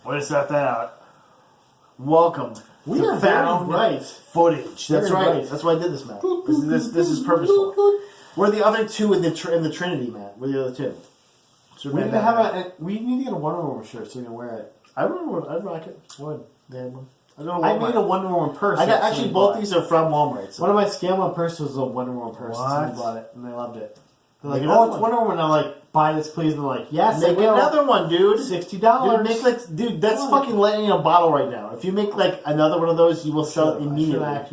Way to start that out. Welcome. We are found right. footage. That's Very right. right. That's why I did this, Matt. This is purposeful. We're the other two in the Trinity, Matt. We're the other two. So We need to have we need to get a Wonder Woman shirt so we can wear it. I'd rock it. Would. Yeah, I don't know. I made a Wonder Woman purse. Actually, both these are from Walmart. So. One of my scale one purse was a Wonder Woman purse. What? Somebody bought it and they loved it. They're like, Make oh, another it's Wonder Woman. I'm like, buy this, please. And they're like, yes, Make another one, dude. $60. Dude, that's fucking lightning in a bottle right now. If you make like another one of those, you will sell it immediately. I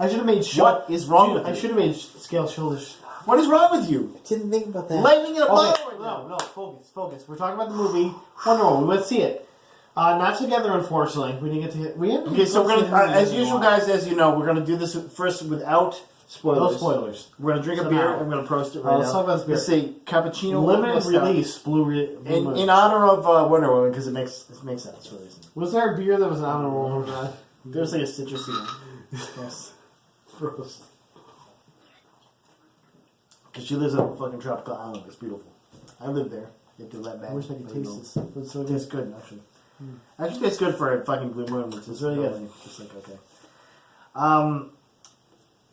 should have made. What is wrong with you? I should have made scale shoulders. What is wrong with you? I didn't think about that. Lightning in a bottle right now. No, focus. We're talking about the movie Wonder Woman. We went to see it. Not together, unfortunately. We didn't get to. We haven't. Okay, so we're gonna, as usual, guys. As you know, we're gonna do this first without spoilers. No spoilers. We're gonna drink a beer. I'm gonna prost it right now. Let's talk about this beer. Let's say cappuccino limited release blue in honor of Wonder Woman because it makes sense for a reason. Was there a beer that was an honor Woman? There's like a citrusy one. Yes. Gross. Because she lives on a fucking tropical island. It's beautiful. I live there. You have to let back. I wish I could taste this. It's so It tastes good, actually. Actually, tastes good for a fucking blue moon, which is really good. Just like, okay. So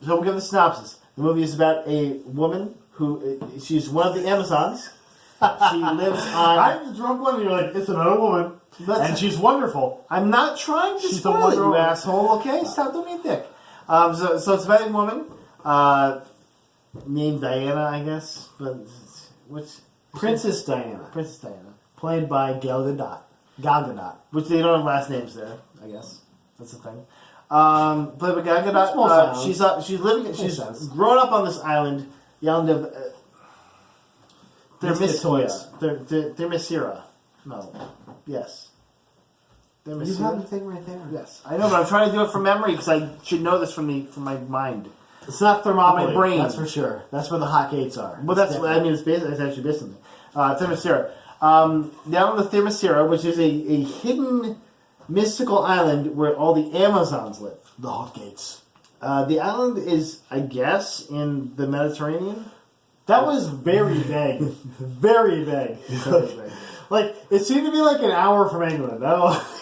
we'll give the synopsis. The movie is about a woman who, she's one of the Amazons. She lives on... I'm the drunk one, and you're like, it's another woman. And she's wonderful. I'm not trying to She's spoil it, you woman. asshole. Okay, stop doing me a dick. So it's about a woman named Diana, I guess. But which Princess Diana. Princess Diana. Played by Gal Gadot. Which they don't have last names there, I guess. That's the thing. Played by Gal Gadot. She's grown up on this island, the island of Themyscira. No. Yes. You have the thing right there. Yes. I know, but I'm trying to do it from memory because I should know this from my mind. It's not Thermopylae. My brain. That's for sure. That's where the hot gates are. Well, it's actually based on that. Themyscira. The island of Themyscira, which is a hidden mystical island where all the Amazons live. The hot gates. The island is, I guess, in the Mediterranean. That was very vague. Very vague. Like, it seemed to be like an hour from England.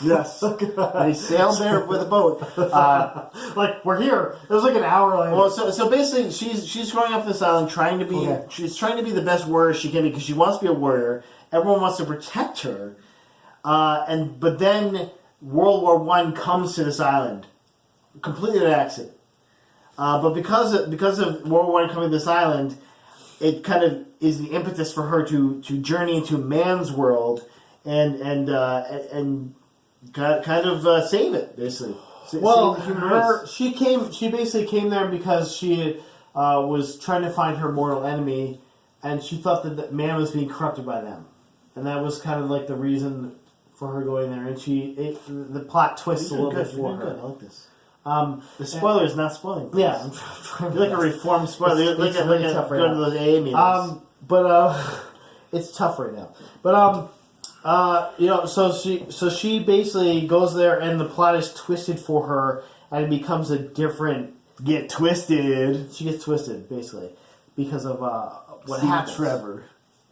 Yes. They sailed there with a boat. Like, we're here. It was like an hour later. Well, so basically, she's growing up on this island, trying to be she's trying to be the best warrior she can be because she wants to be a warrior. Everyone wants to protect her, but then World War I comes to this island, completely an accident. But because of World War I coming to this island, it kind of is the impetus for her to journey into man's world and kind of save it, basically. She basically came there because she was trying to find her mortal enemy, and she thought that man was being corrupted by them, and that was kind of like the reason for her going there. And the plot twists a little bit for her. I like this. The spoiler is not spoiling. Please. Yeah, you're like a reformed spoiler. You're like really tough right now. Go to those AA meetings. But it's tough right now. But so she basically goes there, and the plot is twisted for her, and it becomes a different. Get twisted. She gets twisted basically because of what happens. Trevor.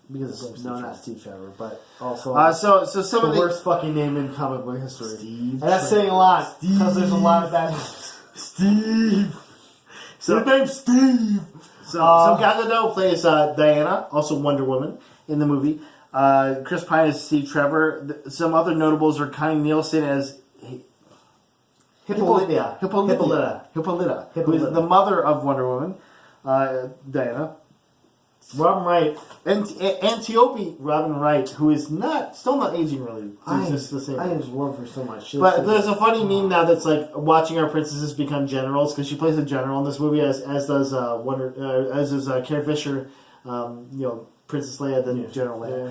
Not Steve Trevor, but also so some of the worst fucking name in comic book history. Steve and that's saying a lot because there's a lot of that. Steve. His name's Steve. So Gal Gadot plays Diana, also Wonder Woman in the movie. Chris Pine is Steve Trevor. Some other notables are Connie Nielsen as Hippolyta, who is the mother of Wonder Woman, Diana. Robin Wright. And Antiope Robin Wright, who is still not aging really. I just love her so much. But there's a funny meme now that's like watching our princesses become generals because she plays a general in this movie, as does Carrie Fisher, Princess Leia, then General Leia,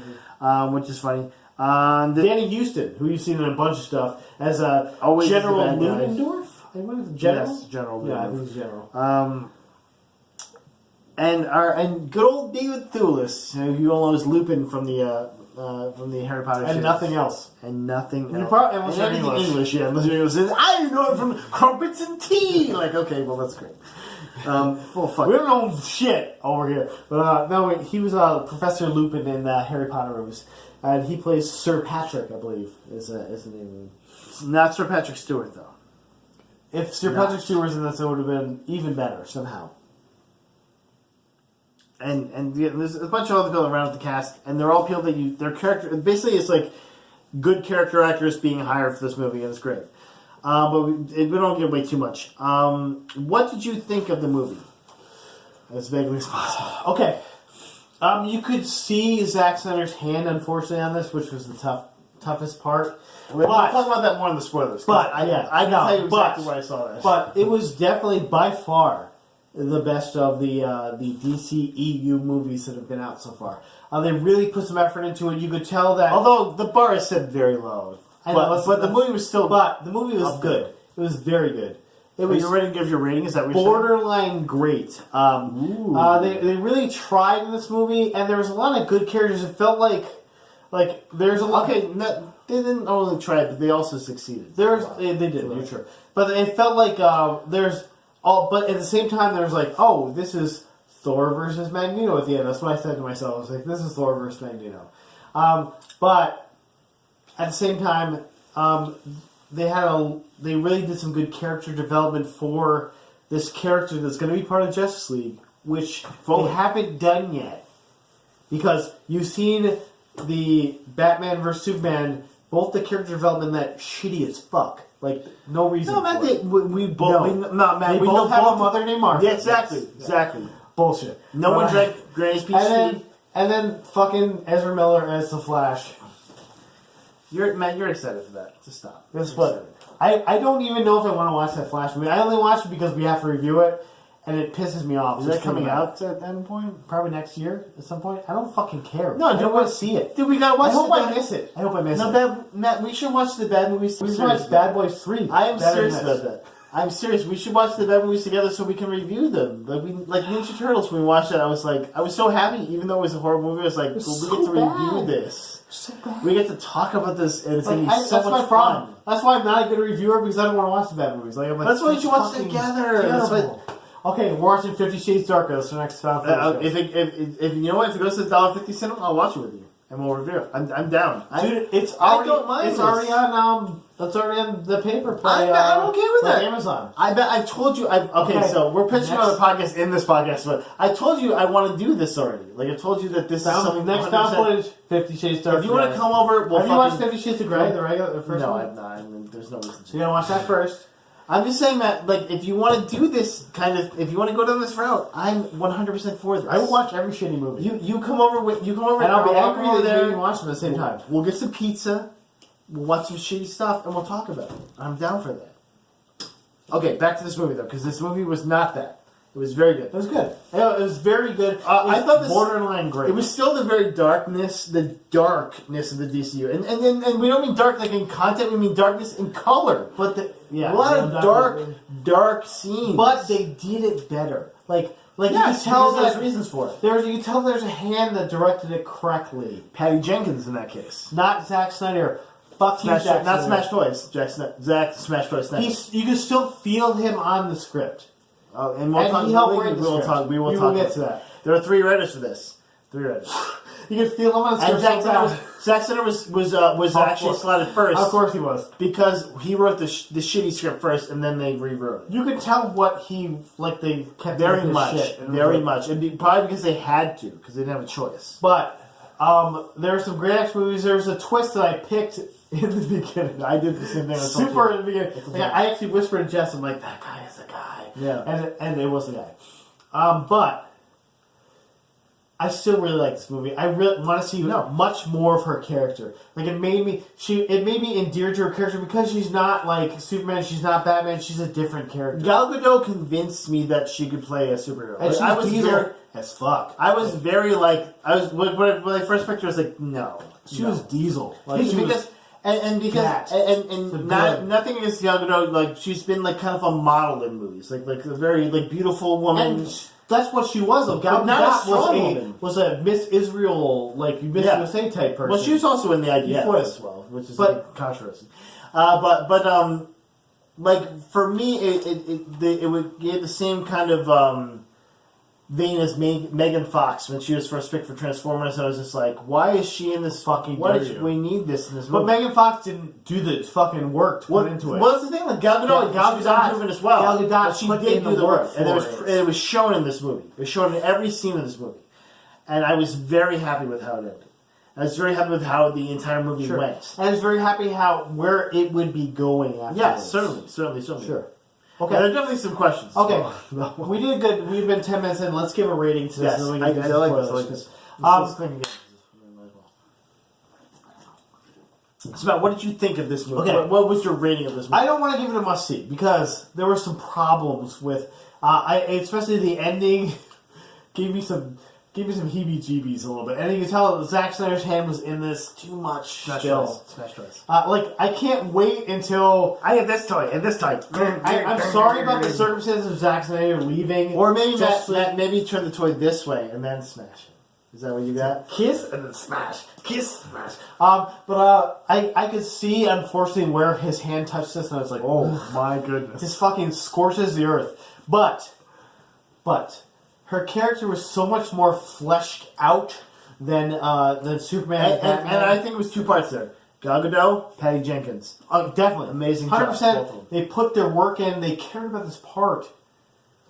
which is funny. Danny Houston, who you've seen in a bunch of stuff, as General Ludendorff. Yes, General. Yeah, I think he's General. And good old David Thewlis, who you all know as Lupin from the Harry Potter and series. Nothing else. And nothing else. Unless you're English, yeah. Unless you're English. I know it from crumpets and tea. Like, okay, well, that's great. Full fuck. We don't know shit over here. But no, he was Professor Lupin in Harry Potter movies. and he plays Sir Patrick, I believe, is the name. Not Sir Patrick Stewart, though. If Sir Patrick Stewart was in this, it would have been even better somehow. And there's a bunch of other people around with the cast, and they're all people that their character, basically it's like good character actors being hired for this movie, and it's great. But we don't give away too much. What did you think of the movie? As vaguely as possible. Okay. You could see Zack Snyder's hand, unfortunately, on this, which was the toughest part. We'll talk about that more in the spoilers. But I can tell you exactly where I saw that. But it was definitely by far the best of the DC EU movies that have been out so far. They really put some effort into it. You could tell that, although the bar is set very low, but the movie was still. But the movie was good. It was very good. Are you ready to give your rating? Is that what you're borderline great? They really tried in this movie, and there was a lot of good characters. It felt like there's a lot. Okay, they didn't only try, but they also succeeded. They did. You're true, but it felt like there's all. But at the same time, there's like, oh, this is Thor versus Magneto at the end. That's what I said to myself. I was like, this is Thor versus Magneto. But at the same time, they really did some good character development for this character that's going to be part of Justice League, which they haven't done yet. Because you've seen the Batman vs. Superman, both the character development that shitty as fuck. Like, no reason for it. We both have a mother named Martha. Yeah, exactly. Bullshit. No one drank Granny's PC. And then fucking Ezra Miller as the Flash. You're excited for that. Just stop. That's what. I don't even know if I want to watch that Flash movie. I only watch it because we have to review it, and it pisses me off. Is that coming out at that point? Probably next year at some point. I don't fucking care. No, I don't want to see it. Dude, we gotta watch. I hope I miss it. No, Matt, we should watch the bad movies. We should watch Bad Boys 3. I am serious about that. I'm serious. We should watch the bad movies together so we can review them. Like Ninja Turtles. When we watched it, I was so happy, even though it was a horror movie. I was like, we get to review this. So bad. We get to talk about this, and it's gonna be so that's much my problem. fun. That's why I'm not a good reviewer, because I don't want to watch the bad movies. That's why we should watch together. Okay, we're watching 50 Shades Darker. That's the next film. If you know what, if it goes to the $1.50 cinema, I'll watch it with you, and we'll review it. I'm down. Dude, it's already. I don't mind. It's already on. It's already on the paper play. I'm okay with that. Amazon. I told you. Okay, so we're pitching on the podcast in this podcast, but I told you I want to do this already. Like I told you that this is something. Next found footage, 50 Shades Darker. If you want to come over, have you watched 50 Shades of Grey? The first one? No, I've not. I mean, there's no reason. So you gotta watch that first. I'm just saying that, like, if you want to do this kind of, if you want to go down this route, I'm 100% for this. I will watch every shitty movie. You come over, and I'll be angry that there. you watch them at the same time. We'll get some pizza. We'll watch some shitty stuff, and we'll talk about it. I'm down for that. Okay, back to this movie though, because this movie was not that. It was very good. It was good. It was very good. I thought this borderline great. It was still the darkness of the DCU, and we don't mean dark like in content. We mean darkness in color. But a lot of dark scenes. But they did it better. Like you can tell there's reasons for it. You can tell there's a hand that directed it correctly. Patty Jenkins in that case, not Zack Snyder. Fuck you, Zack not Snyder. Smash Toys. Zack Smash Toys. You can still feel him on the script. And we will talk get to that. There are 3 writers for this. 3 writers. You can feel him on the script. And Zack Snyder was actually slotted first. Of course he was. Because he wrote the shitty script first, and then they rewrote it. You could tell what they kept very much. And probably because they had to, because they didn't have a choice. But there are some great action movies. There's a twist that I picked in the beginning. I did the same thing. Super in the beginning. Like, I actually whispered to Jess, I'm like, that guy is the guy. Yeah. And it was the guy. But I still really like this movie. I really want to see much more of her character. Like it made me endeared to her character because she's not like Superman, she's not Batman, she's a different character. Gal Gadot convinced me that she could play a superhero. And I was Diesel as fuck. I was very when I first picked her, I was like, no. She was Diesel. Nothing against Gal Gadot. Like she's been like kind of a model in movies, like a very like beautiful woman. And that's what she was. Though. Gal Gadot was a Miss Israel, like Miss USA type person. Well, she was also in the IDF as well, which is like controversy. Like for me, it would give the same kind of vein as Megan Fox when she was first picked for Transformers. I was just like, why is she in this fucking? We need this in this movie. But Megan Fox didn't do the fucking work to put into it. What's the thing with Gal Gadot? Gal Gadot proven as well. Gal Gadot, she did do the work, and it was shown in this movie. It was shown in every scene in this movie, and I was very happy with how it ended. I was very happy with how the entire movie went. And I was very happy where it would be going after. Yes, certainly. Sure. Okay. Yeah, there are definitely some questions. Okay. We did good. We've been 10 minutes in. Let's give a rating to this. Yes, I like this. So, Matt, what did you think of this movie? Okay. What was your rating of this movie? I don't want to give it a must-see because there were some problems with... especially the ending gave me some heebie-jeebies a little bit. And you can tell Zack Snyder's hand was in this too much Smash still. Choice. I can't wait until... I have this toy and this toy. I'm sorry about the circumstances of Zack Snyder leaving. Or maybe maybe turn the toy this way and then smash it. Is that what you got? Kiss and then smash. Kiss, smash. I could see, unfortunately, where his hand touched this, and I was like, oh my goodness. This fucking scorches the earth. But... her character was so much more fleshed out than Superman and I think it was two parts there. Gal Gadot, Patty Jenkins. Oh, definitely. Amazing 100%. job. They put their work in. They cared about this part.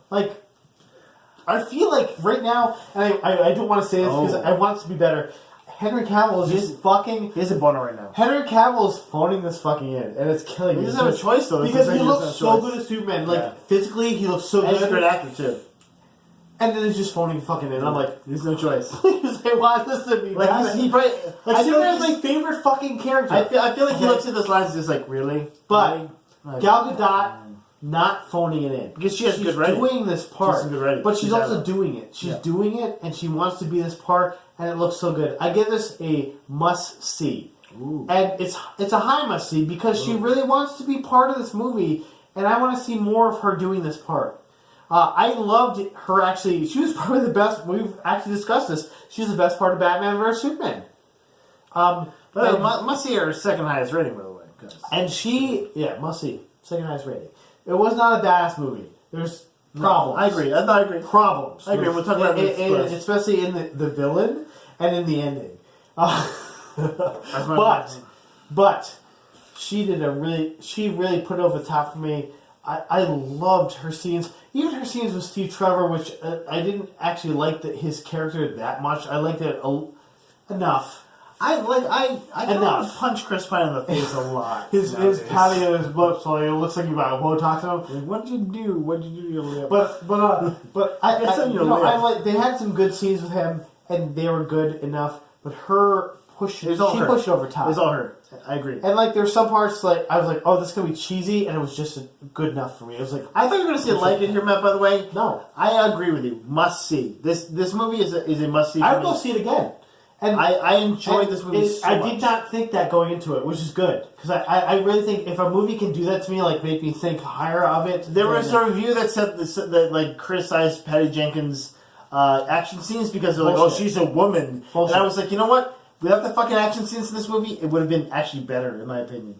Like, I feel like right now, and I don't want to say this because I want it to be better, Henry Cavill is just fucking... He has a boner right now. Henry Cavill is phoning this fucking in, and it's killing me. He doesn't have a choice, though. Because he looks so good as Superman. Like, physically, he looks so good. He's a great actor, too. And then he's just phoning fucking in. I'm like, there's no choice. Please, I want this to be like he probably Superman's my favorite fucking character. I feel like he looks at those lines and just like, really? But Gal Gadot not phoning it in because she's good writing. Doing this part, she's good writing. But she's also doing it. She's doing it, and she wants to be this part, and it looks so good. I give this a must see, and it's a high must see because she really wants to be part of this movie, and I want to see more of her doing this part. I loved her, actually. She was probably the best. We've actually discussed this. She's the best part of Batman vs. Superman. Must see her second highest rating, by the way. And she, must see. Second highest rating. It was not a badass movie. There's problems. I agree. Problems. I agree. We'll talk about it. Especially in the villain and in the ending. But she really put it over the top for me. I loved her scenes. Even her scenes with Steve Trevor, which I didn't actually like his character that much. I liked it enough. I want to punch Chris Pine in the face a lot. his patting of his lips, like it looks like you got Botox on him. What'd you do? What'd you do to your lip? But I like. They had some good scenes with him, and they were good enough. But her pushed it over top. It was all her. I agree. And like, there's some parts like I was like, oh, this is gonna be cheesy, and it was just good enough for me. It was like, I thought you were gonna say like it here, Matt. By the way, no, I agree with you. Must see. This movie is a must see. I would go see it again. And I enjoyed this movie so much. I did not think that going into it, which is good. Because I really think if a movie can do that to me, like make me think higher of it. There was a review that said that like criticized Patty Jenkins' action scenes because they're like, oh, she's a woman. Bullshit. And I was like, you know what? Without the fucking action scenes in this movie, it would have been actually better, in my opinion.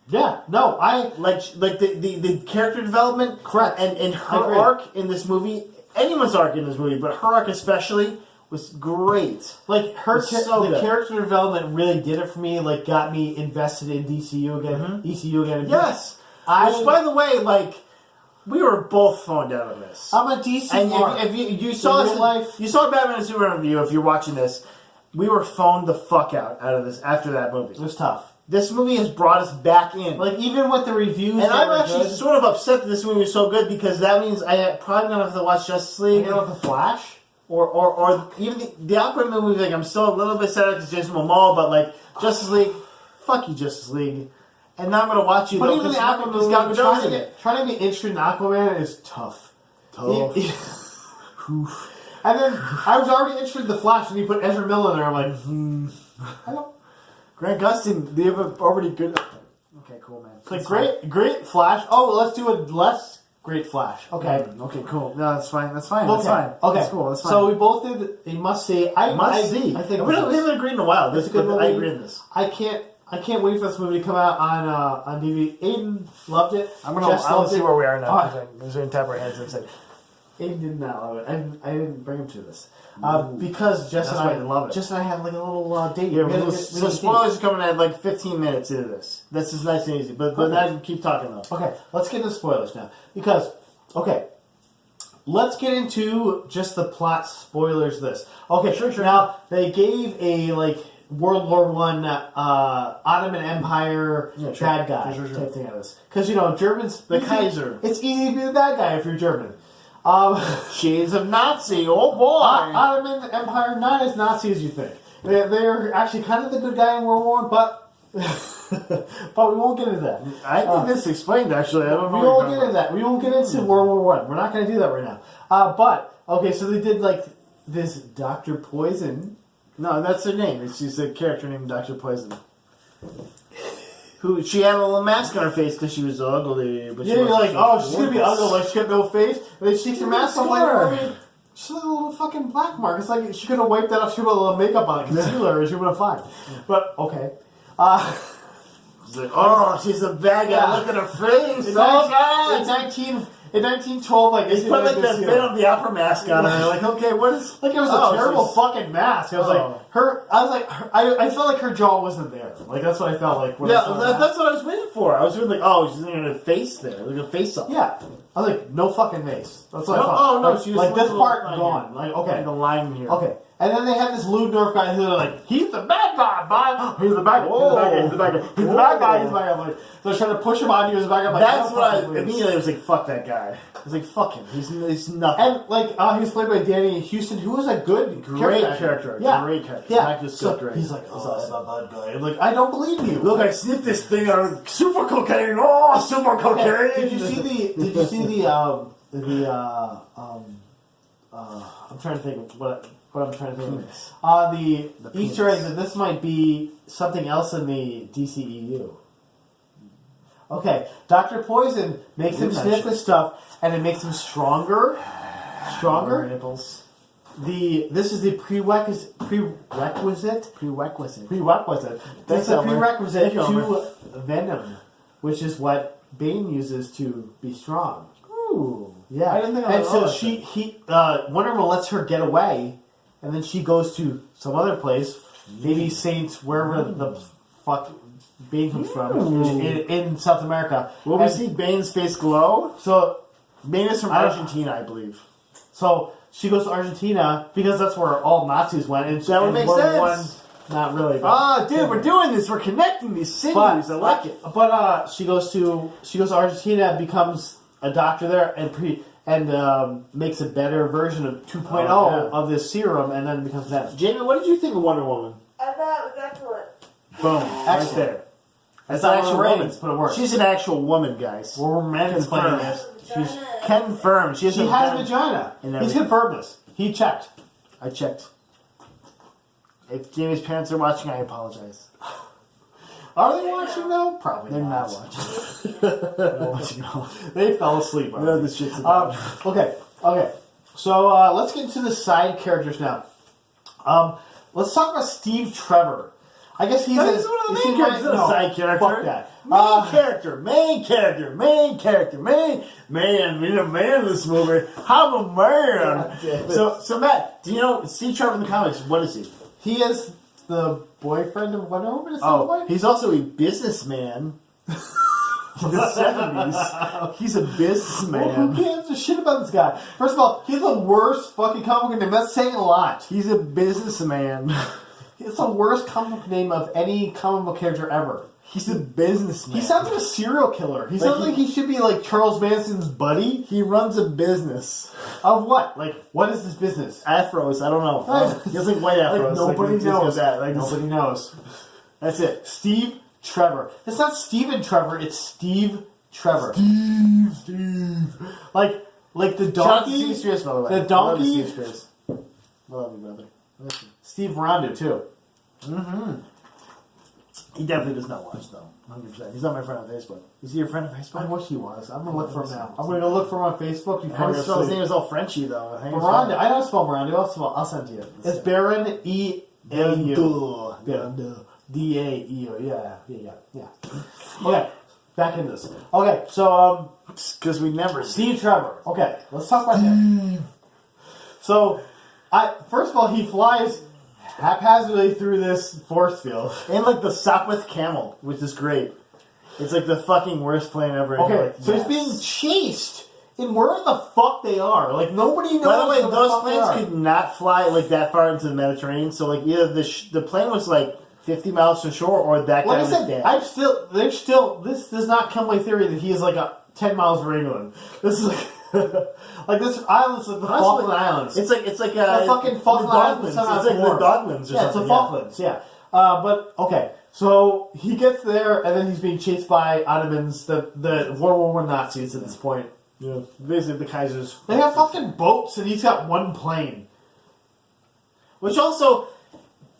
Yeah, no, I like the character development, correct, and her arc in this movie, anyone's arc in this movie, but her arc especially was great. Like the character development really did it for me. Like got me invested in DCU again. ECU again. Yes, which by the way, like we were both phoned out of this. I'm a DC. And if you saw you saw Batman and Superman review. If you're watching this. We were phoned the fuck out of this after that movie. It was tough. This movie has brought us back in. Like, even with the reviews... And I'm actually sort of upset that this movie was so good because that means I probably don't have to watch Justice League. Or The Flash. Or even the Aquaman movie. Like, I'm still a little bit sad because Jason Momoa, but like, Justice League, fuck you, Justice League. And now I'm going to watch you. But even the Aquaman movie, trying to be interested in Aquaman is tough. And then I was already interested in The Flash, and you put Ezra Miller in there. I'm like, I don't. Grant Gustin, they have already good. Okay, cool, man. Like great Flash. Oh, let's do a less great Flash. Okay. Okay, cool. No, that's fine. That's fine. Okay. That's fine. Okay. That's cool. That's fine. So we both did a must see. Must see. I think we haven't agreed in a while. This is good. I agree in this. I can't wait for this movie to come out on DVD. Aiden loved it. I want to see where we are now. Because we're going to tap our heads and say. Aiden did not love it. I didn't bring him to this because Jess and I had like a little date. Yeah, so spoilers are coming at like 15 minutes into this. This is nice and easy, but now keep talking though. Okay, let's get into spoilers now because let's get into just the plot spoilers. Okay, sure. Now they gave a like World War One Ottoman Empire bad guy type thing out of this because Germans the Kaiser. It's easy to be the bad guy if you're German. Shades of Nazi. Oh boy, Ottoman Empire not as Nazi as you think. They're actually kind of the good guy in World War One, but we won't get into that. I think this explained actually. I don't know. We won't get into that. We won't get into World War One. We're not going to do that right now. But okay, so they did like this Dr. Poison. No, that's her name. She's a character named Dr. Poison. Who she had a little mask on her face because she was ugly. But you're like, she's gonna be ugly, like she's got no face. And then she takes her mask off, like, she's like a little fucking black mark. It's like she could have wiped that off. She would have a little makeup on, concealer, and she would have fine. But okay. She's like, she's a bad guy. Look at her face. In 1912, like they put like the fit of the opera mask on her. Like, okay, what is? Like it was a terrible fucking mask. I was I felt like her jaw wasn't there. Like that's what I felt like. That's what I was waiting for. I was really like, she's in her face there, like a face up. Yeah, I was like, no fucking face. That's what I thought. She was like this part gone. Like okay, the line here. Okay. And then they had this Ludendorff guy who's like, he's the bad guy, bud. He's the bad guy. He's the bad guy. He's the bad guy. He's the bad guy. Like, they're trying to push him on you as a bad guy. Like, that's what I immediately was like, fuck that guy. I was like, fuck him. He's nothing. And like, he was played by Danny Houston, who was a great character. Yeah. Great character. Yeah. Not just so great. He's like, I'm a bad guy. I'm like, I don't believe you. Look, I sniffed this thing out of super cocaine. Super cocaine. Did you see the I'm trying to think of what I'm trying to think of. The Easter egg that this might be something else in the DCEU. Okay, Dr. Poison makes him sniff this stuff, and it makes him stronger. Nipples. This is the prerequisite. That's a prerequisite to Venom, which is what Bane uses to be strong. Ooh, yeah. I didn't think. And so Wonder Woman lets her get away. And then she goes to some other place, maybe Saints, wherever the fuck Bane comes from, in South America. Will we see Bane's face glow? So, Bane is from Argentina, I believe. So, she goes to Argentina, because that's where all Nazis went. And that would make sense. Not really. Dude, we're doing this. We're connecting these cities. I like it. But she goes to Argentina, becomes a doctor there, and makes a better version of 2.0 of this serum, and then it becomes that. Jamie, what did you think of Wonder Woman? I thought it was excellent. Boom. Right there. That's an actual woman. But it works. She's an actual woman, guys. We're mansplaining this. She's confirmed. She has a vagina. He's confirmed this. He checked. I checked. If Jamie's parents are watching, I apologize. Are they watching though? Probably They're not watching. They fell asleep. I know this shit's about. Okay. So let's get into the side characters now. Let's talk about Steve Trevor. I guess he's one of the main characters. Side character. Fuck that. Main character. Man, you're a man in this movie. I'm a man. So Matt, do you know Steve Trevor in the comics? What is he? He is the boyfriend of Wonder Woman. He's also a businessman. In the 70s. He's a businessman. Well, who gives a shit about this guy? First of all, he's the worst fucking comic book name. That's saying a lot. He's a businessman. It's the worst comic book name of any comic book character ever. He's a businessman. He sounds like a serial killer. He sounds like he should be like Charles Manson's buddy. He runs a business. Of what? Like, what is this business? Afros. I don't know. He has like white afros. Nobody knows. Nobody knows. That's it. Steve Trevor. It's not Steven Trevor. It's Steve Trevor. Steve. Like the donkey. Steve Spears, by the way. The donkey. Steve Spears. I love you, brother. Steve Rondo too. Mm-hmm. He definitely does not watch though. 100%. He's not my friend on Facebook. Is he your friend on Facebook? I wish he was. I'm gonna look for him now. I'm gonna go look for him on Facebook before I his name is all Frenchy though. Miranda. I don't spell Miranda. I'll send it to you. It's Baron E-A-U. Baron D-A-E-U. Yeah. Okay. back in this. Okay, so because we never Steve Trevor. Okay, let's talk about him. So, first of all, he flies haphazardly through this force field. And like the Sopwith Camel, which is great. It's like the fucking worst plane ever. Okay, like, so he's being chased in where the fuck they are. Like, nobody knows. By the way, where those fuck planes could not fly like that far into the Mediterranean. So like either the plane was like 50 miles from shore, or that guy Like I was said, dead. this does not come my theory that he is like 10 miles from England. This is like, like this island's like the Falkland Islands. It's like the fucking Falkland Islands. It's like the Doglands or something. It's the Falklands, yeah. But, okay, so he gets there, and then he's being chased by Ottomans, the World War I Nazis at this point. Yeah, basically the Kaiser's. They have fucking boats, and he's got one plane. Which also,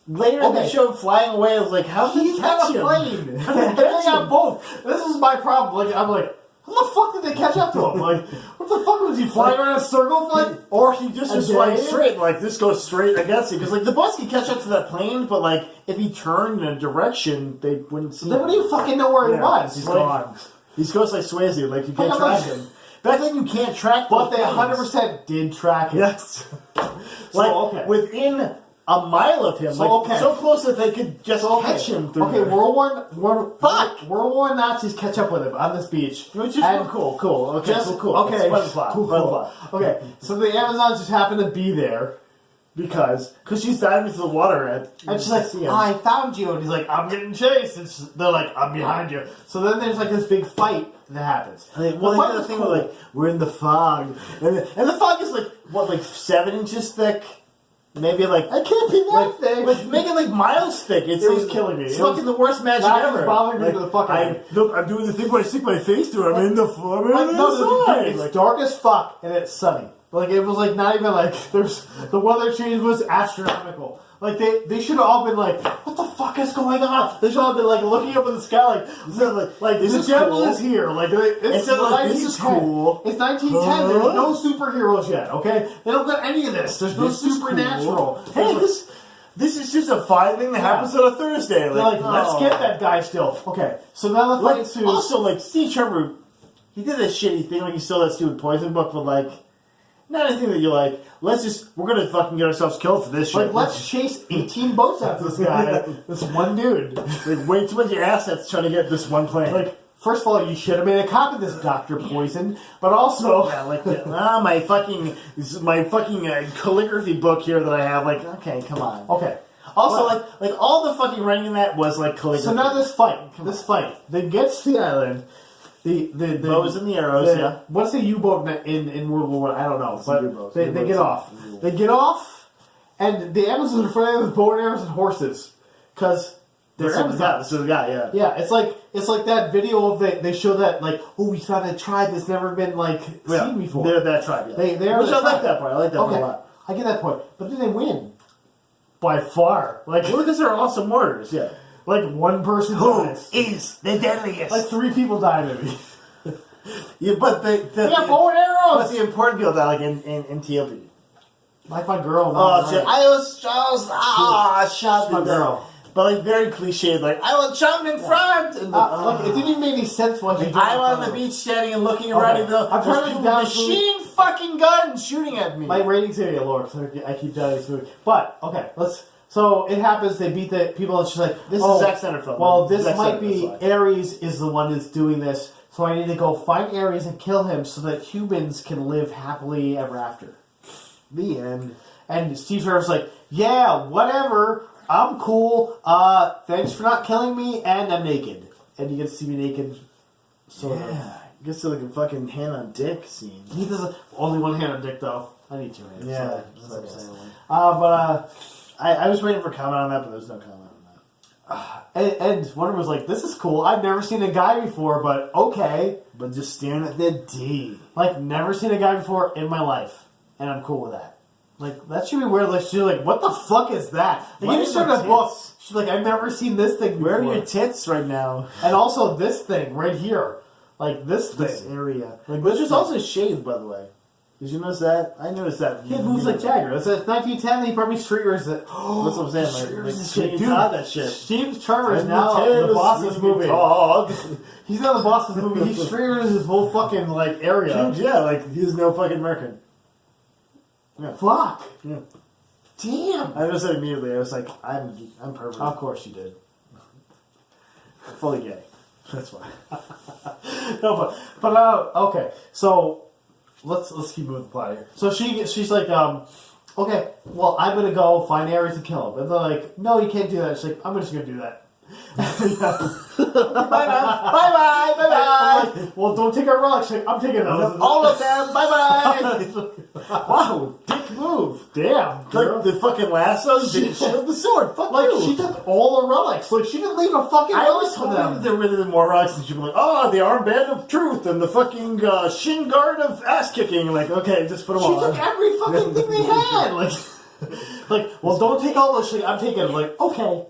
later they showed flying away. I was like, how did he's they catch got a him? plane? They got both. This is my problem. Like, I'm like, how the fuck did they catch up to him? Like, what the fuck was he flying around in a circle for like? Or he just was flying straight, like this goes straight against him. Because like the boats can catch up to that plane, but like if he turned in a direction, they wouldn't see him. They wouldn't even fucking know where he was. He's like, gone. He goes like Swayze, like you can't track him. Back then you can't track but those they planes. 100% did track him. Yes. Like within a mile of him, so close that they could just catch him through. Okay, World War Nazis catch up with him on this beach, which is cool. Okay, cool. Okay, cool. Okay, so the Amazons just happen to be there because she's diving into the water and she's like, I found you, and he's like, I'm getting chased. And they're like, I'm behind you. So then there's like this big fight that happens. The thing where like we're in the fog, and the fog is like what, like 7 inches thick. Maybe like I can't be that thick. Like, make it like miles thick. It was killing me. It's fucking the worst magic ever. It was bothering me to the fucking. Look, I'm doing the thing where I stick my face to it. I'm in the floor. It's dark as fuck and it's sunny. Like it was like not even like there's the weather change was astronomical. Like they should have all been like, what the fuck is going on? They should have been like looking up in the sky like the devil is here. Like this is cool. It's 1910. There's no superheroes yet. Okay, they don't got any of this. There's no supernatural. Hey, this is just a fine thing that happens on a Thursday. They're like, let's get that guy still. Okay, so now the fight ensues. Also, like Steve Trevor, he did this shitty thing. Like he stole that stupid poison book, but like. Not anything that you're like, we're gonna fucking get ourselves killed for this shit. Like, let's chase 18 boats after this guy, this one dude. Like, way too much assets trying to get this one plane. Like, first of all, you should have made a copy of this Dr. Poison, but also... Yeah, like, my fucking calligraphy book here that I have, like, okay, come on. Okay. Also, like all the fucking writing in that was, like, calligraphy. So now this fight, they get to the island... The bows and the arrows, yeah. What's the U-boat in World War I? I don't know. But they get off. They get off, and the Amazons are fighting with bow and arrows and horses. Because they're Amazons. This is the guy, yeah. Yeah, it's like that video of they show that, like, oh, we found a tribe that's never been, like, seen before. They're that tribe, yeah. They're Which I like that part. I like that part a lot. I get that point. But then they win. By far. Like, because they're awesome warriors, yeah. Like, one person dies. Who is the deadliest? Like, 3 people die, maybe. Yeah, but they got bow and arrows! But the important people die, like, in TLB. Like my girl. I was shot my girl. But, like, very cliched, like, I will jump in front! And like, it didn't even make any sense why he jumped I'm on the beach standing and looking around at the machine fucking guns shooting at me. My ratings area lower, so I keep dying this movie. But, okay, so it happens, they beat the people, it's just like, this is Zack Snyder film. Well, this might be, Ares is the one that's doing this, so I need to go find Ares and kill him so that humans can live happily ever after. The end. And Steve Trevor's like, yeah, whatever, I'm cool, thanks for not killing me, and I'm naked. And you get to see me naked. So yeah. It gets to like a fucking hand on dick scene. He does only one hand on dick, though. I need 2 hands. Yeah. I was waiting for comment on that, but there's no comment on that. And Wonder was like, this is cool. I've never seen a guy before, but okay. But just staring at the D. Like, never seen a guy before in my life. And I'm cool with that. Like, that should be weird. Like, she's like, what the fuck is that? Like, you just started a book. She's like, I've never seen this thing before. Where are your tits right now? And also this thing right here. Like, this area. Like, which is also shaved, by the way. Did you notice that? I noticed that. He moves like Jagger. That's 1910. He probably streetwears it. That's what I'm saying. Like Shit, dude, that shit. Steve Trevor is now the boss of this movie. He's now the boss of the movie. He streetwears his whole fucking like area. Dude, yeah, like he's no fucking American. Yeah. Fuck. Yeah. Damn. I noticed that immediately. I was like, I'm perfect. Of course you did. Fully gay. That's why. No, but okay. So let's keep moving the plot here. So she's like, okay, well, I'm gonna go find Ares and kill him. And they're like, no, you can't do that. She's like, I'm just gonna do that. Bye bye. Like, well, don't take our relics. She's like, I'm taking those. All of them. Bye bye. Wow, dick move. Damn, girl. Like the fucking lasso. She didn't shield the sword. Fuck like you. she took all the relics. Like she didn't leave a fucking I relic always for told them. them there were really more relics, and she'd be like, "Oh, the armband of truth and the fucking shin guard of ass kicking." Like, okay, just put them all She took on. every fucking thing they had. Like, well, don't take all those shit. I'm taking it. Like, okay.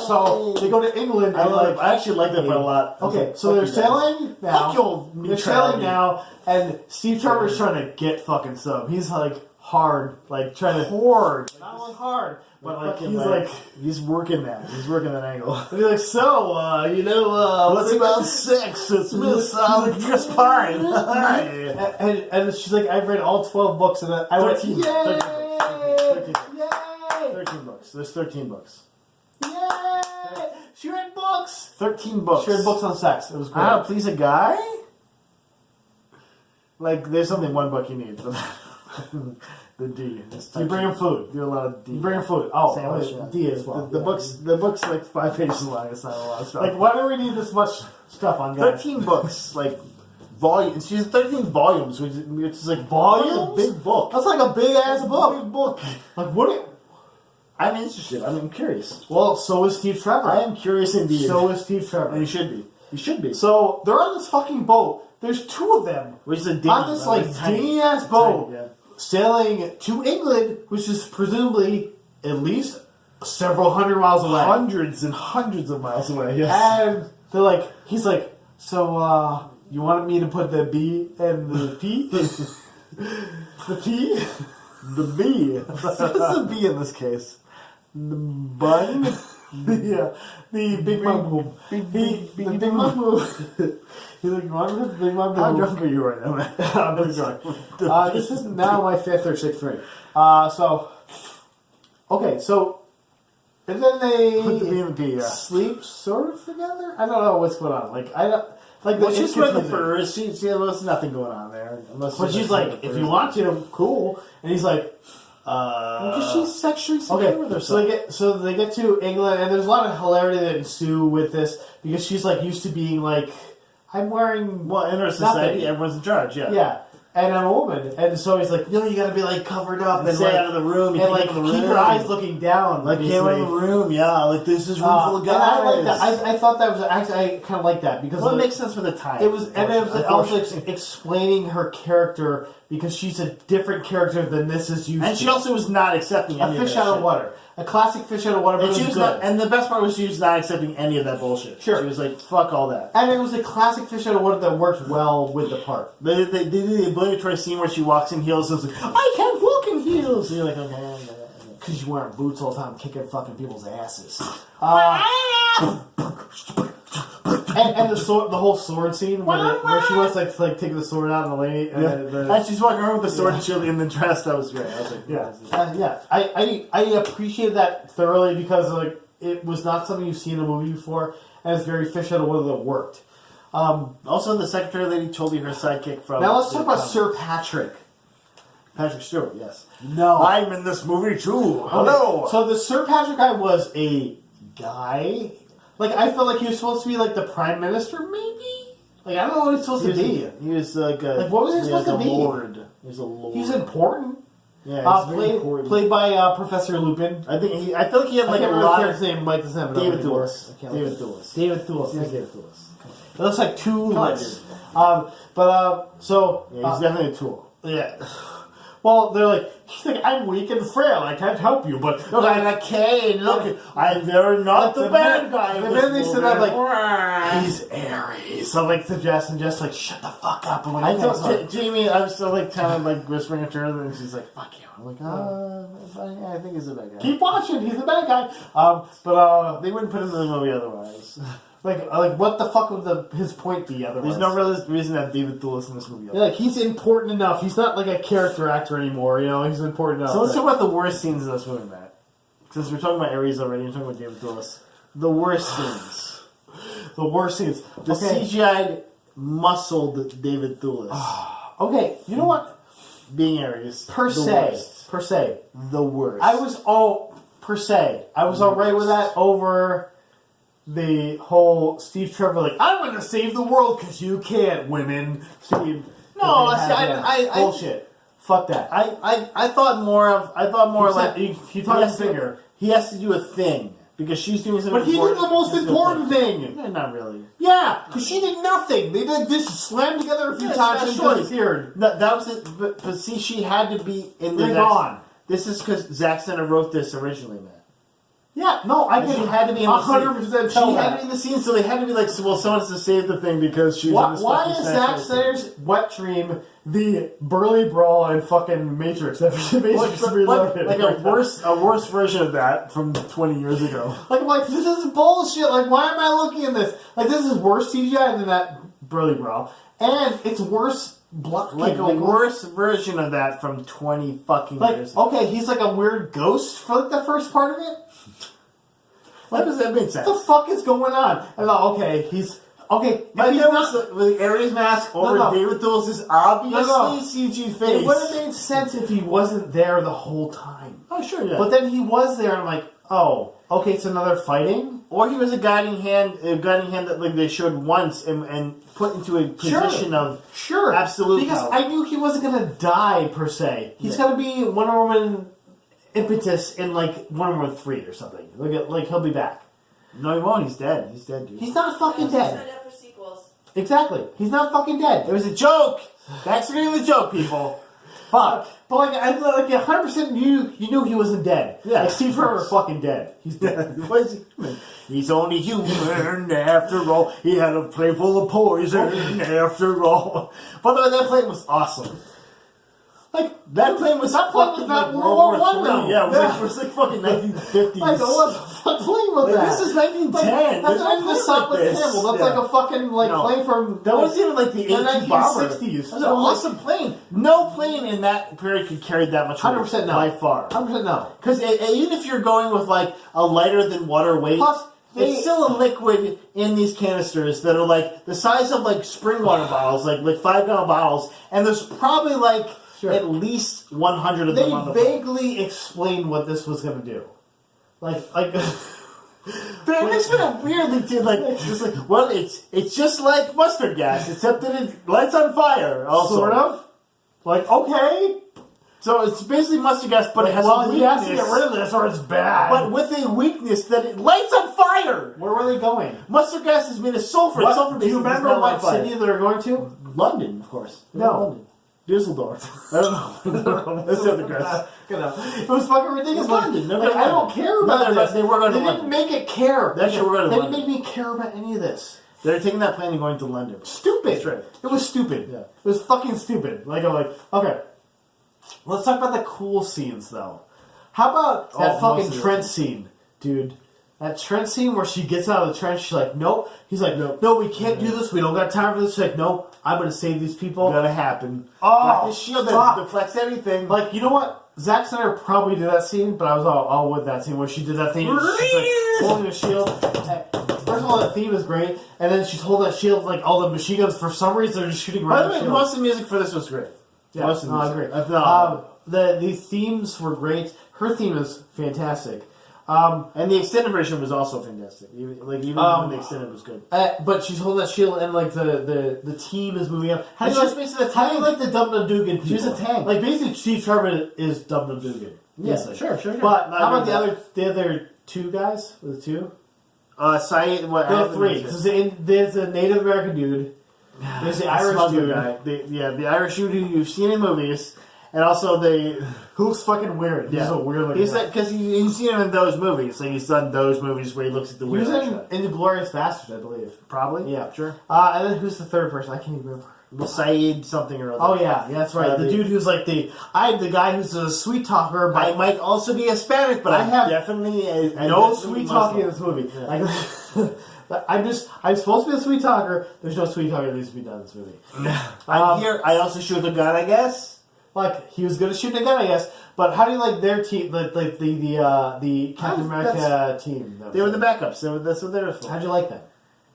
So they go to England. I actually like that part a lot. Okay, so they're sailing now. Fuck your They're sailing now, and Steve Trevor's trying to get fucking some. He's like hard, like trying to not like hard, but like he's working that. He's working that angle. And he's like, so What's about sex? It's Miss Chris Pine. and she's like, I've read all 12 books, and I went, 13. yay, 13 books. There's 13 books. yay! She read books. 13 books. She read books on sex. It was great. How to please a guy? Like, there's only one book you need for that. The D. You bring him food. Do a lot of D. You bring him food. Oh, sandwich. Yeah. D as well. The book's like 5 pages long. It's not a lot of stuff. Like, why do we need this much stuff on guys? 13 books, like volumes. She's 13 volumes, which is like Volumes? That's a big book. That's like a big ass book. Big book. Like, what? I'm interested. I'm curious. Well, so is Steve Trevor. I am curious indeed. So is Steve Trevor. And he should be. He should be. So they're on this fucking boat. There's two of them. Which is a dinghy. On this like dingy ass boat, yeah. sailing to England, which is presumably at least several hundred miles away. Hundreds and hundreds of miles away. Yes. And they're like, he's like, so you wanted me to put the B and the P? The P? The B. What's the B in this case? The bun? The big mum boom. The big mum boom. He's like, you want me to big mum boom? How drunk are you right now, man? I'm pretty drunk. This is now my 5th or 6th drink. And then they Put the B and the P, yeah. sleep sort of together? I don't know what's going on. Like, I don't... Like, Well, she's with the furs. There's nothing going on there. But she's like, if you want to, cool. And he's like, because she's sexually secure with herself. So they get to England, and there's a lot of hilarity that ensue with this because she's like used to being like, I'm wearing Well, in our society, everyone's in charge, yeah. yeah, and I'm a woman, and so he's like, no, you gotta be like covered up and stay like, out of the room. and like keep your eyes looking down, like get out of the room, yeah. Like this is room full of guys. And I like that. I thought that was actually I kind of like that because it makes sense for the time. It was, and it was also explaining her character because she's a different character than this is used. And she also was not accepting any a of fish that out shit. of water, a classic fish out of water. But And it she was was good. not, and the best part was she was not accepting any of that bullshit. Sure. She was like, "Fuck all that." And it was a classic fish out of water that worked well with the part. They did the obligatory scene where she walks in heels and it's like, "I can't walk in heels." And you're like, "Okay." Because she's wearing boots all the time, kicking fucking people's asses. And the sword, the whole sword scene where she wants like take the sword out and the lady, and she's walking around with the sword and shield in the dress. That was great. I was like, yeah. I appreciated that thoroughly because like it was not something you've seen in a movie before, and it's very fish out of water that worked. Also, the secretary lady told you her sidekick from. Now let's talk about Sir Patrick. Patrick Stewart, yes. No, I'm in this movie too. Hello. So the Sir Patrick guy was a guy. Like, I felt like he was supposed to be, like, the Prime Minister, maybe? Like, I don't know what he's supposed to be. He was like a... Like, what was he supposed to be? Lord. He was a lord. He's important. Yeah, he's very important. Played by Professor Lupin. I feel like he had, like, a lot of... name, Mike doesn't have it. David Thewlis. David Thewlis. David Thewlis. Yeah, David Thewlis. It looks like two lists. Yeah, So... he's definitely a tool. Yeah. Well, they're like, he's like, I'm weak and frail. I can't help you, but Look, I'm a Kane. Look, I'm very not the bad guy. And then they said that like, he's Aries. So like to Jess, and Jess like, shut the fuck up. I'm like, I told Jamie, I was still like telling, like whispering to her, and she's like, "Fuck you." I'm like, I think he's a bad guy. Keep watching. He's a bad guy. But they wouldn't put him in the movie otherwise. like what the fuck would his point be otherwise? There's no real reason to have David Thewlis in this movie. Yeah, like he's important enough. He's not like a character actor anymore. You know, he's important enough. So let's talk about the worst scenes in this movie, Matt. Since we're talking about Ares already, we're talking about David Thewlis. The worst scenes. The worst scenes. The CGI muscled David Thewlis. Okay, you know what? Being Ares. Per se. The worst. I was alright with that over the whole Steve Trevor, like, I'm going to save the world because you can't, women. Steve. No, I bullshit. Fuck that. I thought more like he taught his finger. He has to do a thing because she's doing something. But he did the most important thing. No, not really. Yeah, because she did nothing. They did just slam together a few times and disappeared. That was it. But see, she had to be in the. They're gone. This is because Zack Snyder wrote this originally, man. Yeah, no, I get She had to be in the 100% scene. She had to be in the scene, so they had to be like, well, someone has to save the thing because she's in this why fucking is Zack Snyder's wet dream the Burly Brawl and fucking Matrix? That reloaded. Like a worse version of that from 20 years ago. Like, I'm like, this is bullshit. Like, why am I looking at this? Like, this is worse CGI than that Burly Brawl. And it's worse blocking. Like a worse version of that from 20 fucking years ago. Okay, he's like a weird ghost for like the first part of it? What does that make sense? What the fuck is going on? And okay, he's... Okay, but there was the Ares mask over David Thewlis' obviously CG face. It would have made sense if he wasn't there the whole time. Oh, sure, yeah. But then he was there, and I'm like, oh, okay, it's another fighting? Or he was a guiding hand that like they showed once and put into a position of absolute because power. I knew he wasn't going to die, per se. He's going to be Wonder Woman impetus in like Wonder Woman 3 or something. Like he'll be back. No, he won't. He's dead. He's dead, dude. He's not fucking He's dead. signed up for sequels. Exactly. He's not fucking dead. It was a joke. That's really the joke, people. Fuck. But like, I like 100% you knew he wasn't dead. Yeah. Like Steve Trevor fucking dead. He's dead. What is he? He's only human after all. He had a plane full of poison after all. By the way, that plane was awesome. Like, that plane was not fucking World like War World War I III. Yeah, it was like fucking 1950s. Like, what the fuck plane was that? This is 1910. That's not even the Southwest Campbell. That's like a fucking plane from... That wasn't even like the 1960s. That was an awesome plane. No plane in that period could carry that much weight. 100% no. By far. 100% no. Because even if you're going with like a lighter than water weight... Plus, it's still a liquid in these canisters that are like the size of like spring water bottles, like 5-gallon bottles, and there's probably like at least 100 of them on the They vaguely explained what this was going to do. Like But it makes me weirdly too, like just like well, it's just like mustard gas, except that it lights on fire. Also. Sort of. Like, okay. So it's basically mustard gas, but it has a weakness. He has to get rid of this or it's bad. But with a weakness that it lights on fire. Where were they going? Mustard gas is made of sulfur. Do you remember what city they're going to? London, of course. No. London. Dusseldorf. I don't know. That's the other guess. It was fucking ridiculous. London. Like, I don't care about this. They were going to They London. didn't make it care. They actually were going to They London. didn't make me care about any of this. They're taking that plane and going to London. Stupid. That's right. It was stupid. Yeah. It was fucking stupid. Like, I'm like, okay. Let's talk about the cool scenes, though. How about that fucking trench scene, dude? That trench scene where she gets out of the trench, she's like, nope. He's like, no, we can't do this. We don't got time for this. She's like, no, I'm going to save these people. It's gonna happen. Oh, the shield that deflects everything. Like, you know what? Zack Snyder probably did that scene, but I was all with that scene where she did that thing. She's like holding a shield. First of all, that theme is great, and then she's holding that shield, like all the machine guns. For some reason, they're just shooting right By at the the way, shield. most of the music for this was great. Yeah, most of the I music. agree. The themes were great. Her theme is fantastic. And the extended version was also fantastic. Even when the extended was good. But she's holding that shield, and like the team is moving up. How do you like the Dum Dum Dugan people? She's a tank. Like basically, Steve Trevor is Dum Dum Dugan. Yeah, sure. But how about the other two guys? The two? Saeed, what? There are three. There's a Native American dude. There's the Irish dude. Guy. The Irish dude who you've seen in movies. And also they... Who looks fucking weird. He's a weird looking guy. Because you've seen him in those movies. Like, he's done those movies where he looks at the weird. He was in Inglourious Basterds, I believe. Probably? Yeah. Sure. And then who's the third person? I can't even remember. Saeed something or other. Oh, yeah. That's right. The dude who's like the guy who's a sweet talker. But I might also be Hispanic, but I have definitely... no sweet talking in this movie. Yeah. Like, I'm supposed to be a sweet talker. There's no sweet talking that needs to be done in this movie. I also shoot a gun, I guess. Like, he was good at shooting a gun, I guess. But how do you like their team, like the Captain America team? They were the backups. That's what they were for. How'd you like them?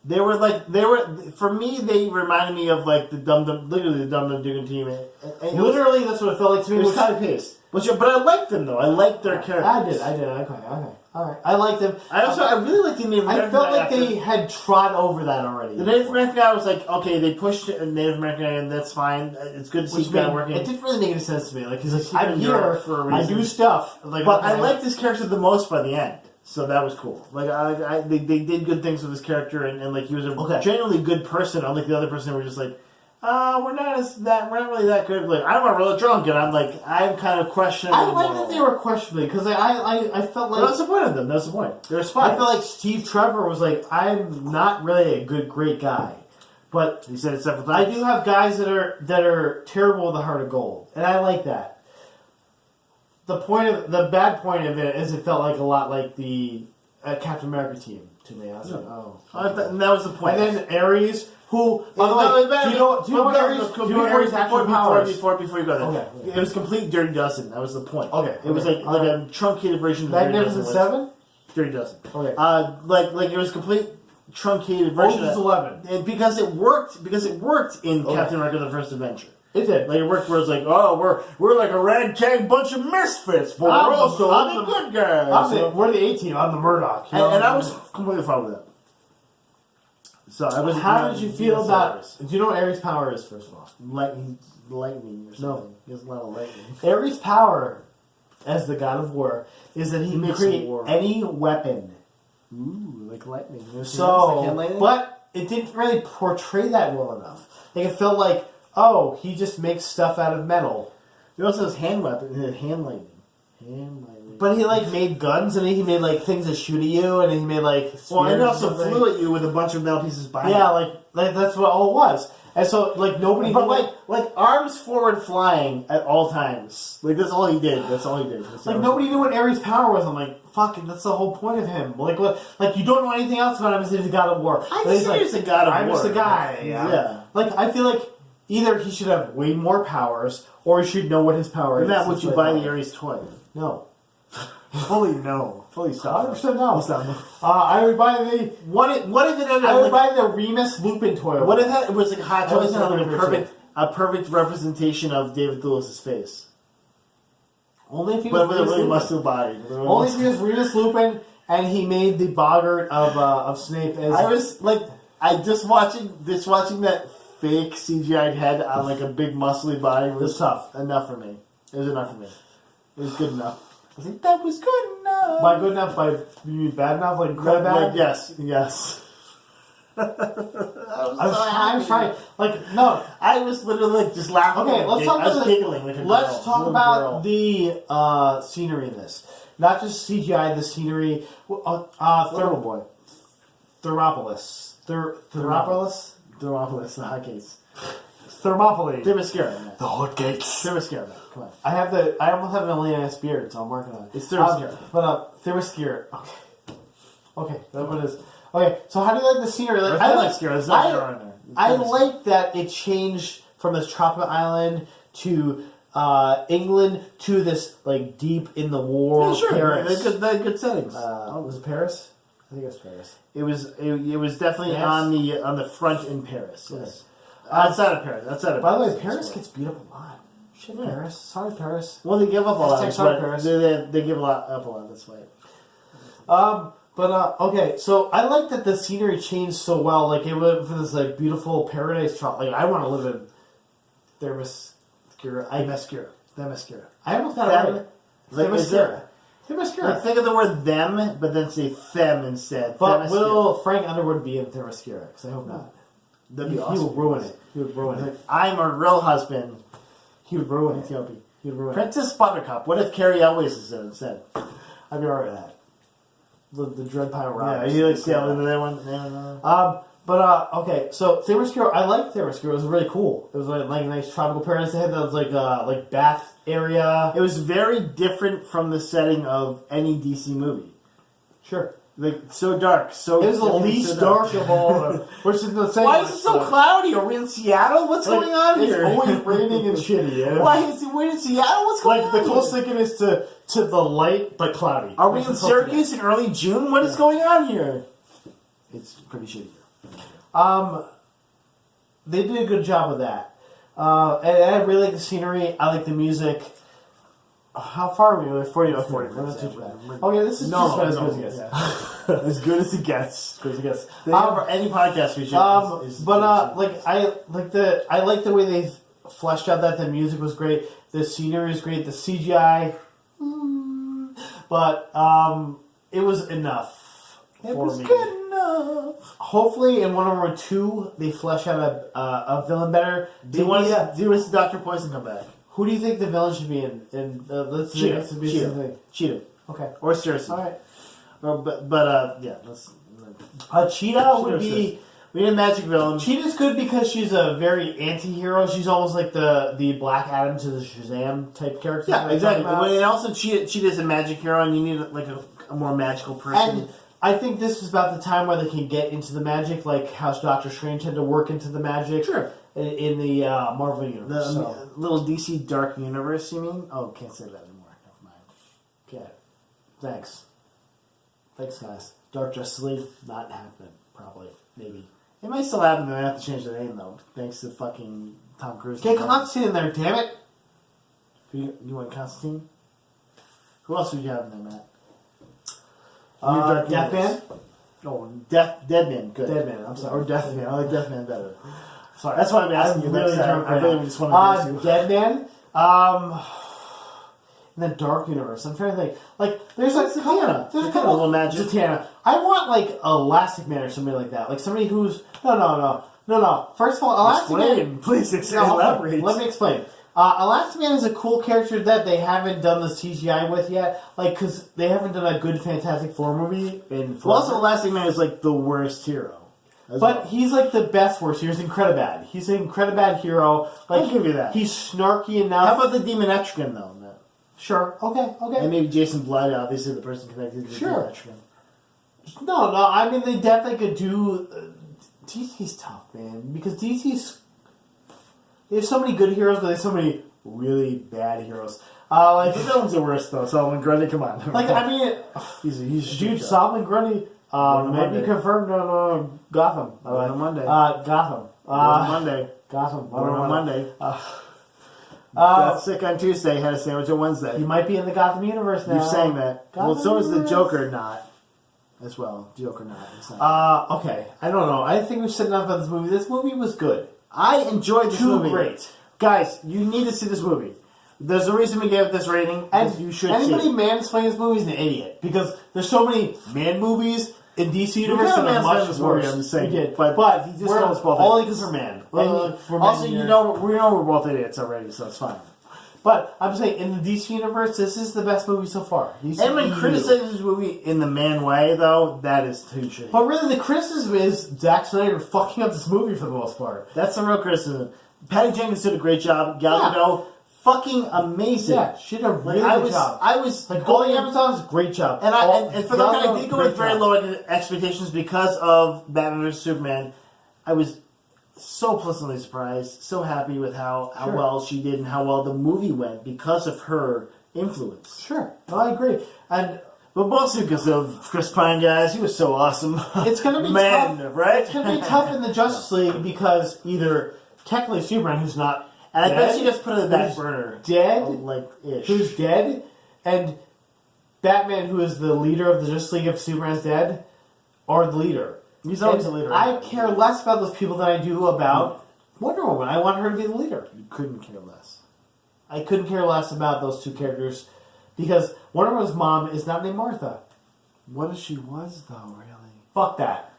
They were for me, they reminded me of like literally the Dum Dum Dugan team. Literally, that's what it felt like to me. It was kind of pace. But I liked them though. I liked their characters. I did. Okay. All right. I liked them. I really liked the Native American. I felt like they had trod over that already. The Native American guy was like, okay, they pushed a Native American guy, and that's fine. It's good to see that working. It didn't really make any sense to me. Like, he's like, I'm here for a reason. I do stuff. Like, but I liked this character the most by the end. So that was cool. Like they did good things with his character, and like he was a genuinely good person. Unlike the other person, who were just like, we're not really that good. Like I'm a real drunk, and I'm kind of questioning. I like that they were questioning because I felt like that's the point of them. That's the point. They're spies. I felt like Steve Trevor was like, I'm not really a great guy, but he said it several times. I do have guys that are terrible with a heart of gold, and I like that. The bad point of it is it felt like a lot like the Captain America team to me. I was like, and that was the point. And then Ares, who by the way, do you know what Ares' actual power is? Before you go there, okay. It was complete Dirty Dozen. That was the point. Okay, it was like a truncated version of Magnificent Seven. Dirty Dozen. Okay, like it was complete truncated version. Ocean's 11. And because it worked in Captain America: The First Adventure. It did. Like it worked where it's like, oh, we're like a ragtag bunch of misfits, but we're also the good guys. We're the A-team. I'm the Murdoch. And I was completely fine with that. So I was. How did you feel about? Do you know what Ares' power is? First of all, lightning or something. No, he has a lot of lightning. Ares' power, as the god of war, is that he can create any weapon. Ooh, like lightning. But it didn't really portray that well enough. Like it felt like, he just makes stuff out of metal. He also has hand lightning. But he made guns, and he made things that shoot at you, and he made spears. Well, and he also flew at you with a bunch of metal pieces by him. Yeah, like that's what all it was. And so nobody. But like arms forward flying at all times. Like that's all he did. Nobody knew what Ares' power was. I'm like, fuck it. That's the whole point of him. Like you don't know anything else about him. He's the god of war. He's the god of war. I'm just the guy. Yeah. I feel like either he should have way more powers, or he should know what his power is. That would you buy the Ares toy? No. Fully no. Fully stop. 100% no. I would buy the... What if it ended I would buy the Remus Lupin toy. What if it was like Hot Toys and a perfect representation of David Thewlis' face? Only if he was with a really muscular body. Only if he was Remus Lupin and he made the boggart of Snape as... I was just watching that fake CGI head on a big muscly body was tough. Enough for me. It was enough for me. It was good enough. I think that was good enough. By good enough, you mean bad enough? Like quite bad? Yes. I was trying. No. I was literally just laughing. Okay, let's talk about giggling like a girl. Let's talk about the scenery in this. Not just CGI, the scenery. Thermal Boy. Thermopolis. Thermopolis? Thermopolis, the hotcakes. Thermopylae. Themyscira. The hotcakes. Themyscira. Come on. I almost have an Alien-ass beard, so I'm working on it. It's Themyscira. Themyscira. Okay, that's what it is. Okay, so how do you like the scenery? I like There's no star in there. I like that it changed from this tropical island to England to this deep in the war Paris. They're good settings. Was it Paris? I think it was Paris. It was definitely on the front in Paris. Yes. Outside of Paris. By the way, Paris gets beat up a lot. Shit, yeah. Paris. Sorry, Paris. Well, they give up a lot. Sorry, Paris. They give up a lot. That's why. Okay, so I like that the scenery changed so well. It went from this beautiful paradise. I want to live in Themyscira. Themyscira. I almost got it right. Themyscira. Themyscira. Think of the word them, but then say them instead. But will Frank Underwood be in Themyscira? Because I hope not. That'd be awesome. He would ruin it. I'm a real husband. He would ruin Ethiopia. You'd ruin it. Princess Buttercup. What if Carrie Elways is there instead? I'd be alright with that. The Dread Pirate Roberts. Yeah, you like that one? Yeah. Okay, so Themyscira, I like Themyscira. It was really cool. It was like a nice tropical paradise. They had that like bath area. It was very different from the setting of any DC movie. Sure. Like, so dark. So it was the least dark of all of them. Which is the same. Why is it so cloudy? Are we in Seattle? What's going on here? It's always raining and shitty. Yeah. Why is it we're in Seattle? What's going on? Like, the closest thing is to the light, but cloudy. Are we in Syracuse in early June? What is going on here? It's pretty shitty here. They did a good job with that. And I really like the scenery. I like the music. How far are we? 40 minutes. Not too bad. Okay, this is just as good as it gets. Yeah. As good as it gets. As good as it gets. For any podcast we should. I like the way they fleshed out that the music was great, the scenery is great, the CGI. But it was enough. It was good enough. Hopefully, in Wonder Woman 2, they flesh out a villain better. Do you want to see Dr. Poison come back? Who do you think the villain should be in? Let's Cheetah. Okay. Or Cersei. All right. Let's. Cheetah would be. We need a magic villain. Cheetah's good because she's a very anti-hero. She's almost like the Black Adam to the Shazam type character. Yeah, exactly. But also, Cheetah's a magic hero, and you need like a more magical person. And I think this is about the time where they can get into the magic, like how Doctor Strange had to work into the magic. Sure. In the Marvel universe. The little DC Dark Universe, you mean? Oh, can't say that anymore. Never mind. Okay. Thanks, guys. Dark Justice League, not happening. Probably. Maybe. It might still happen, they have to change the name, though. Thanks to fucking Tom Cruise. Get Constantine in there, damn it! You want Constantine? Who else would you have in there, Matt? Deathman? Oh, Deadman. Good. Deadman, I'm sorry. Or Deathman. I like Deathman better. Sorry. That's why I'm asking you really next time. I really just want to get you. Deadman. In the Dark Universe, I'm trying to think. Like, there's like Zatanna. There's a couple little magic. Zatanna. I want like Elastic Man or somebody like that. Like somebody who's no. First of all, Elastic Man. Please elaborate. Let me explain. Elastic Man is a cool character that they haven't done the CGI with yet. Like, because they haven't done a good Fantastic Four movie in. Also, Elastic Man is like the worst hero. But he's like the best worst. He's Incredibad. He's an Incredibad hero. Like, I'll give you that. He's snarky enough. How about the Demon Etrigan, though? Sure. Okay. And maybe Jason Blood, obviously the person connected to the Demon Etrigan. No. I mean, they definitely could do. DC's tough, man, because DC's. They have so many good heroes, but they have so many really bad heroes. The villain's the worst, though. Solomon Grundy, come on. Like, I mean, he's dude. Solomon Grundy. Maybe confirmed on Gotham. On Monday. Gotham. Monday. Gotham. On Monday. Got sick on Tuesday, had a sandwich on Wednesday. He might be in the Gotham universe now. You're saying that. Gotham well, so is the universe. Joker not. As well. Joker not. Okay. I don't know. I think we've said enough about this movie. This movie was good. I enjoyed this movie. Great. Guys, you need to see this movie. There's a reason we gave it this rating, and you should anybody see it. mansplaining this movie is an idiot. Because there's so many man movies in DC Universe that are much worse. I'm just saying. We did. But he just told us both all idiots are man. Also, we know we're both idiots already, so it's fine. But I'm saying, in the DC Universe, this is the best movie so far. Anyone criticizes this movie in the man way, though, that is too shitty. But really, the criticism is Zack Snyder fucking up this movie for the most part. That's the real criticism. Patty Jenkins did a great job. Gal Gadot, fucking amazing. Yeah, she did a really good job. I was like going Amazon's great job. And for the record, I did go with very low expectations because of Batman vs Superman. I was so pleasantly surprised, so happy with how well she did and how well the movie went because of her influence. Sure, no, I agree. But mostly because of Chris Pine, guys. He was so awesome. It's going to be tough, right? It's going to be tough in the Justice League because either technically Superman, who's not and dead, I bet she just put it in the back burner. Who's dead, and Batman, who is the leader of the Justice League if Superman's dead, are the leader. He's always the leader. I care less about those people than I do about Wonder Woman. I want her to be the leader. You couldn't care less. I couldn't care less about those two characters because Wonder Woman's mom is not named Martha. What if she was, though, really? Fuck that.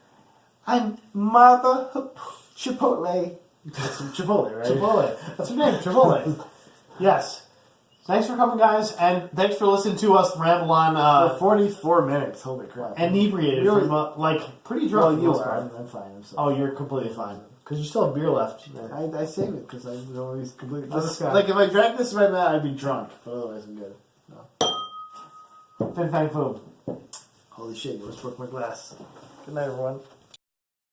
I'm Martha Chipotle. That's Chipotle, right? Chipotle. That's her name, Chipotle. Yes. Thanks for coming, guys, and thanks for listening to us ramble on. For 44 minutes. Holy crap. Inebriated Really? from, pretty drunk. Well, you are. I'm fine. I'm sorry. Oh, you're completely fine. Because you still have beer left. I save it because I don't always completely. This guy. Like if I drank this right now, I'd be drunk. But otherwise, I'm good. No. Fin Fang Foom. Holy shit! You almost broke my glass. Good night, everyone.